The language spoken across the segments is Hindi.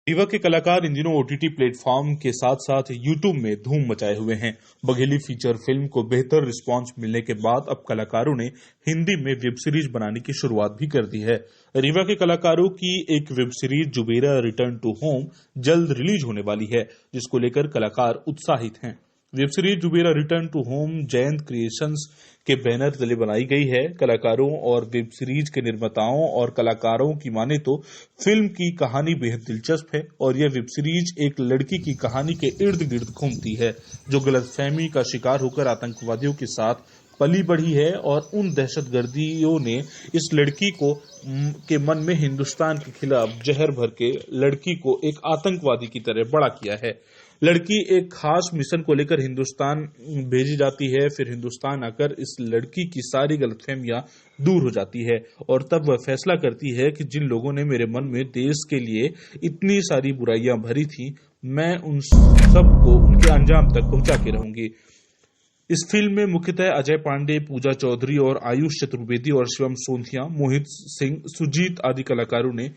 रीवा के कलाकार इन दिनों ओटीटी प्लेटफॉर्म के साथ साथ यूट्यूब में धूम मचाए हुए हैं। बघेली फीचर फिल्म को बेहतर रिस्पांस मिलने के बाद अब कलाकारों ने हिंदी में वेब सीरीज बनाने की शुरुआत भी कर दी है। रीवा के कलाकारों की एक web series Jubera return to home जल्द रिलीज होने वाली है, जिसको लेकर कलाकार उत्साहित हैं। Web series Jubera return to home Jayant creations के बैनर तले बनाई गई है। कलाकारों और वेब सीरीज के निर्माताओं और कलाकारों की माने तो फिल्म की कहानी बेहद दिलचस्प है और यह वेब सीरीज एक लड़की की कहानी के इर्द गिर्द घूमती है, जो गलतफहमी का शिकार होकर आतंकवादियों के साथ पली बढ़ी है और उन दहशतगर्दियों ने इस लड़की को के मन में हिंदुस्तान के खिलाफ जहर भर के लड़की को एक आतंकवादी की तरह बड़ा किया है। लड़की एक खास मिशन को लेकर हिंदुस्तान भेजी जाती है, फिर हिंदुस्तान आकर इस लड़की की सारी गलतफहमियां दूर हो जाती है और तब वह फैसला करती है कि जिन लोगों ने मेरे मन में देश के लिए इतनी सारी बुराइयां भरी थी, मैं उन सबको उनके अंजाम तक पहुंचा के रहूंगी। इस फिल्म में मुख्यतः अजय पांडे, पूजा चौधरी और आयुष चतुर्वेदी और शिवम सोंथिया, मोहित सिंह, सुजीत आदि कलाकारों ने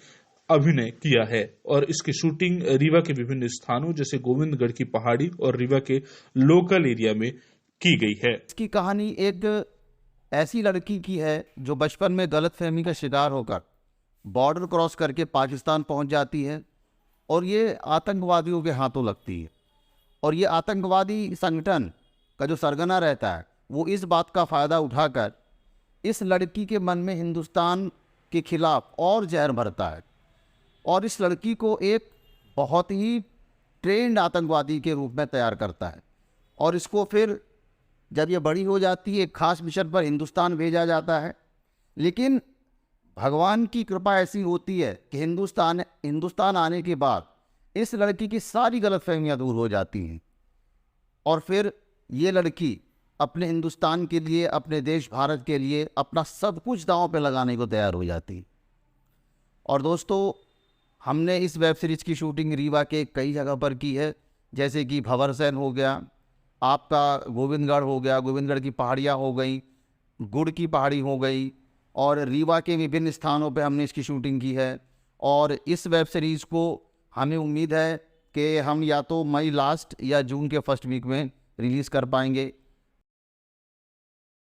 अभिनय किया है और इसकी शूटिंग रीवा के विभिन्न स्थानों जैसे गोविंदगढ़ की पहाड़ी और रीवा के लोकल एरिया में की गई है। इसकी कहानी एक ऐसी लड़की की है जो बचपन में गलतफहमी का शिकार होकर बॉर्डर क्रॉस करके पाकिस्तान पहुंच जाती है और ये आतंकवादियों के हाथों लगती है। और ये आतंकवादी संगठन का जो सरगना रहता है वो इस बात का फ़ायदा उठाकर इस लड़की के मन में हिंदुस्तान के खिलाफ और जहर भरता है और इस लड़की को एक बहुत ही ट्रेंड आतंकवादी के रूप में तैयार करता है और इसको फिर जब ये बड़ी हो जाती है एक खास मिशन पर हिंदुस्तान भेजा जाता है। लेकिन भगवान की कृपा ऐसी होती है कि हिंदुस्तान आने के बाद इस लड़की की सारी गलतफहमियां दूर हो जाती हैं और फिर ये लड़की अपने हिंदुस्तान के लिए, अपने देश भारत के लिए अपना सब कुछ दांव पे लगाने को तैयार हो जाती है। और दोस्तों, हमने इस वेब सीरीज़ की शूटिंग रीवा के कई जगह पर की है, जैसे कि भंवरसैन हो गया, आपका गोविंदगढ़ हो गया, गोविंदगढ़ की पहाड़ियाँ हो गई, गुड़ की पहाड़ी हो गई और रीवा के विभिन्न स्थानों पे हमने इसकी शूटिंग की है। और इस वेब सीरीज़ को हमें उम्मीद है कि हम या तो मई लास्ट या जून के फर्स्ट वीक में रिलीज़ कर पाएंगे।